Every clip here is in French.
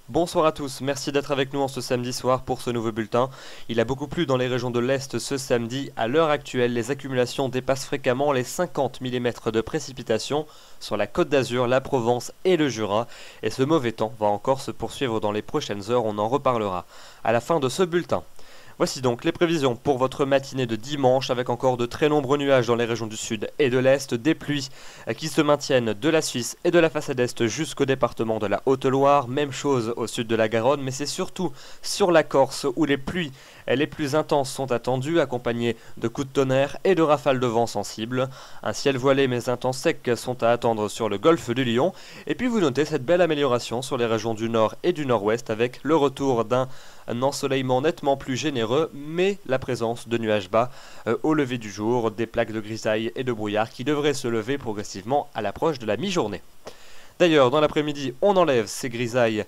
Bonsoir à tous, merci d'être avec nous en ce samedi soir pour ce nouveau bulletin. Il a beaucoup plu dans les régions de l'Est ce samedi. À l'heure actuelle, les accumulations dépassent fréquemment les 50 mm de précipitations sur la Côte d'Azur, la Provence et le Jura. Et ce mauvais temps va encore se poursuivre dans les prochaines heures, on en reparlera à la fin de ce bulletin. Voici donc les prévisions pour votre matinée de dimanche avec encore de très nombreux nuages dans les régions du sud et de l'est, des pluies qui se maintiennent de la Suisse et de la façade est jusqu'au département de la Haute-Loire, même chose au sud de la Garonne, mais c'est surtout sur la Corse où les pluies les plus intenses sont attendues, accompagnées de coups de tonnerre et de rafales de vent sensibles. Un ciel voilé mais un temps sec sont à attendre sur le golfe du Lion. Et puis vous notez cette belle amélioration sur les régions du nord et du nord-ouest avec le retour d'un ensoleillement nettement plus généreux, mais la présence de nuages bas au lever du jour, des plaques de grisaille et de brouillard qui devraient se lever progressivement à l'approche de la mi-journée. D'ailleurs, dans l'après-midi, on enlève ces grisailles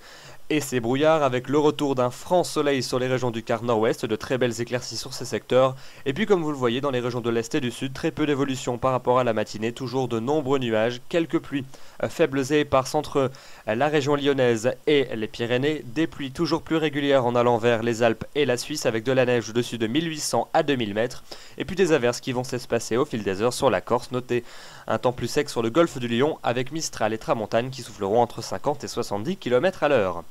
et ces brouillards avec le retour d'un franc soleil sur les régions du quart nord-ouest, de très belles éclaircies sur ces secteurs. Et puis comme vous le voyez dans les régions de l'est et du sud, très peu d'évolution par rapport à la matinée, toujours de nombreux nuages, quelques pluies faibles et éparses entre la région lyonnaise et les Pyrénées, des pluies toujours plus régulières en allant vers les Alpes et la Suisse avec de la neige au-dessus de 1800 à 2000 mètres, et puis des averses qui vont s'espacer au fil des heures sur la Corse. Notez un temps plus sec sur le golfe du Lion avec Mistral et Tramontane qui souffleront entre 50 et 70 km à l'heure.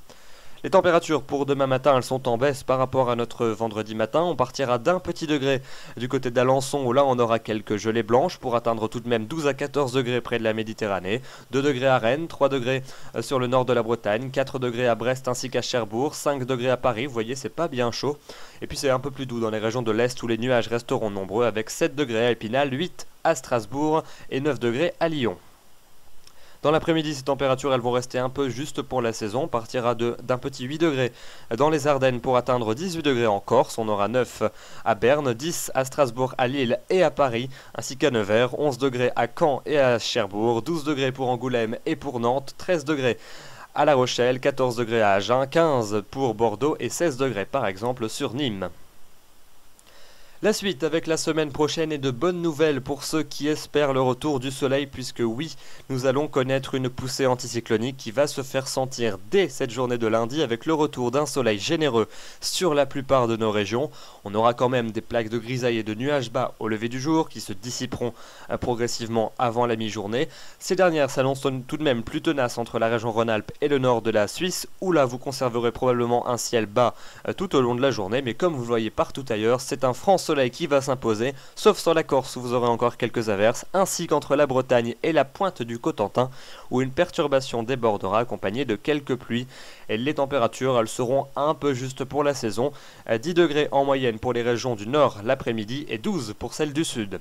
Les températures pour demain matin, elles sont en baisse par rapport à notre vendredi matin. On partira d'un petit degré du côté d'Alençon où là on aura quelques gelées blanches pour atteindre tout de même 12 à 14 degrés près de la Méditerranée. 2 degrés à Rennes, 3 degrés sur le nord de la Bretagne, 4 degrés à Brest ainsi qu'à Cherbourg, 5 degrés à Paris. Vous voyez, c'est pas bien chaud. Et puis c'est un peu plus doux dans les régions de l'Est où les nuages resteront nombreux avec 7 degrés à Épinal, 8 à Strasbourg et 9 degrés à Lyon. Dans l'après-midi, ces températures elles vont rester un peu juste pour la saison. On partira d'un petit 8 degrés dans les Ardennes pour atteindre 18 degrés en Corse. On aura 9 à Berne, 10 à Strasbourg, à Lille et à Paris, ainsi qu'à Nevers, 11 degrés à Caen et à Cherbourg, 12 degrés pour Angoulême et pour Nantes, 13 degrés à La Rochelle, 14 degrés à Agen, 15 pour Bordeaux et 16 degrés par exemple sur Nîmes. La suite avec la semaine prochaine est de bonnes nouvelles pour ceux qui espèrent le retour du soleil puisque oui, nous allons connaître une poussée anticyclonique qui va se faire sentir dès cette journée de lundi avec le retour d'un soleil généreux sur la plupart de nos régions. On aura quand même des plaques de grisaille et de nuages bas au lever du jour qui se dissiperont progressivement avant la mi-journée. Ces dernières s'annoncent tout de même plus tenaces entre la région Rhône-Alpes et le nord de la Suisse où là vous conserverez probablement un ciel bas tout au long de la journée, mais comme vous le voyez partout ailleurs, c'est un franc soleil qui va s'imposer, sauf sur la Corse où vous aurez encore quelques averses, ainsi qu'entre la Bretagne et la pointe du Cotentin où une perturbation débordera accompagnée de quelques pluies. Et les températures elles seront un peu justes pour la saison, 10 degrés en moyenne pour les régions du nord l'après-midi et 12 pour celles du sud.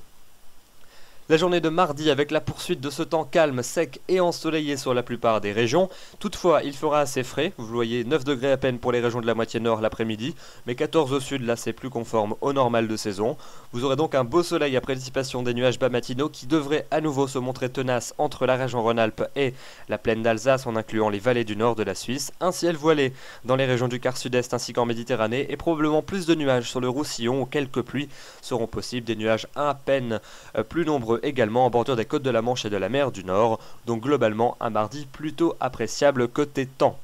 La journée de mardi avec la poursuite de ce temps calme, sec et ensoleillé sur la plupart des régions. Toutefois, il fera assez frais. Vous voyez 9 degrés à peine pour les régions de la moitié nord l'après-midi, mais 14 au sud, là c'est plus conforme au normal de saison. Vous aurez donc un beau soleil après dissipation des nuages bas matinaux qui devraient à nouveau se montrer tenaces entre la région Rhône-Alpes et la plaine d'Alsace en incluant les vallées du nord de la Suisse. Un ciel voilé dans les régions du quart sud-est ainsi qu'en Méditerranée et probablement plus de nuages sur le Roussillon où quelques pluies seront possibles, des nuages à peine plus nombreux également en bordure des côtes de la Manche et de la mer du Nord, donc globalement un mardi plutôt appréciable côté temps.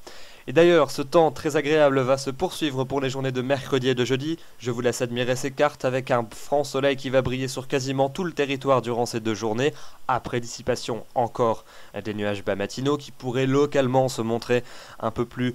Et d'ailleurs, ce temps très agréable va se poursuivre pour les journées de mercredi et de jeudi. Je vous laisse admirer ces cartes avec un franc soleil qui va briller sur quasiment tout le territoire durant ces deux journées, après dissipation encore des nuages bas matinaux qui pourraient localement se montrer un peu plus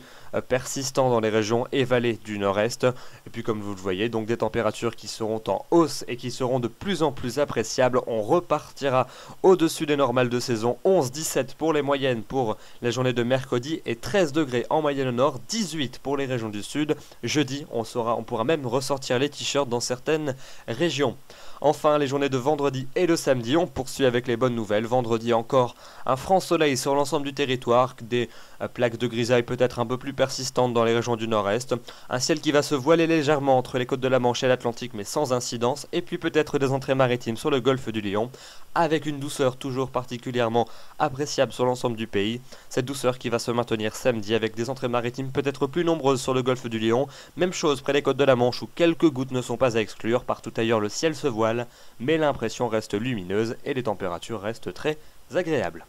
persistants dans les régions et vallées du nord-est. Et puis comme vous le voyez, donc des températures qui seront en hausse et qui seront de plus en plus appréciables. On repartira au-dessus des normales de saison, 11-17 pour les moyennes pour les journées de mercredi et 13 degrés en moyenne au nord, 18 pour les régions du sud. Jeudi, on pourra même ressortir les t-shirts dans certaines régions. Enfin, les journées de vendredi et de samedi, on poursuit avec les bonnes nouvelles. Vendredi encore, un franc soleil sur l'ensemble du territoire, des plaques de grisaille peut-être un peu plus persistante dans les régions du nord-est, un ciel qui va se voiler légèrement entre les côtes de la Manche et l'Atlantique mais sans incidence, et puis peut-être des entrées maritimes sur le golfe du Lion, avec une douceur toujours particulièrement appréciable sur l'ensemble du pays. Cette douceur qui va se maintenir samedi avec des entrées maritimes peut-être plus nombreuses sur le golfe du Lion, même chose près des côtes de la Manche où quelques gouttes ne sont pas à exclure, partout ailleurs le ciel se voile, mais l'impression reste lumineuse et les températures restent très agréables.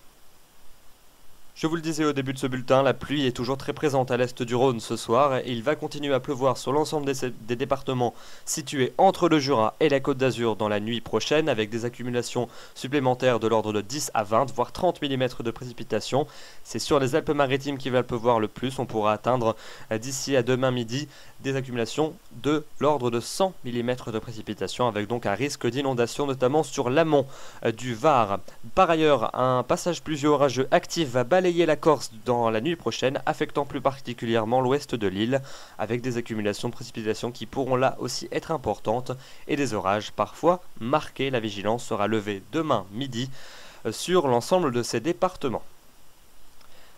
Je vous le disais au début de ce bulletin, la pluie est toujours très présente à l'est du Rhône ce soir et il va continuer à pleuvoir sur l'ensemble des départements situés entre le Jura et la Côte d'Azur dans la nuit prochaine avec des accumulations supplémentaires de l'ordre de 10 à 20 voire 30 mm de précipitations. C'est sur les Alpes-Maritimes qu'il va pleuvoir le plus, on pourra atteindre d'ici à demain midi des accumulations de l'ordre de 100 mm de précipitations avec donc un risque d'inondation notamment sur l'amont du Var. Par ailleurs, un passage pluvieux orageux actif va balayer la Corse dans la nuit prochaine, affectant plus particulièrement l'ouest de l'île, avec des accumulations de précipitations qui pourront là aussi être importantes et des orages parfois marqués. La vigilance sera levée demain midi sur l'ensemble de ces départements.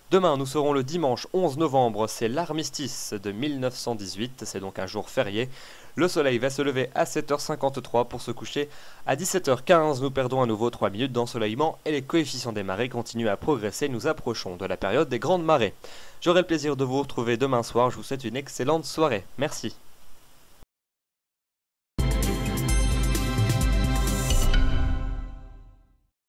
Demain, nous serons le dimanche 11 novembre, c'est l'armistice de 1918, c'est donc un jour férié. Le soleil va se lever à 7h53 pour se coucher à 17h15. Nous perdons à nouveau 3 minutes d'ensoleillement et les coefficients des marées continuent à progresser. Nous approchons de la période des grandes marées. J'aurai le plaisir de vous retrouver demain soir. Je vous souhaite une excellente soirée. Merci.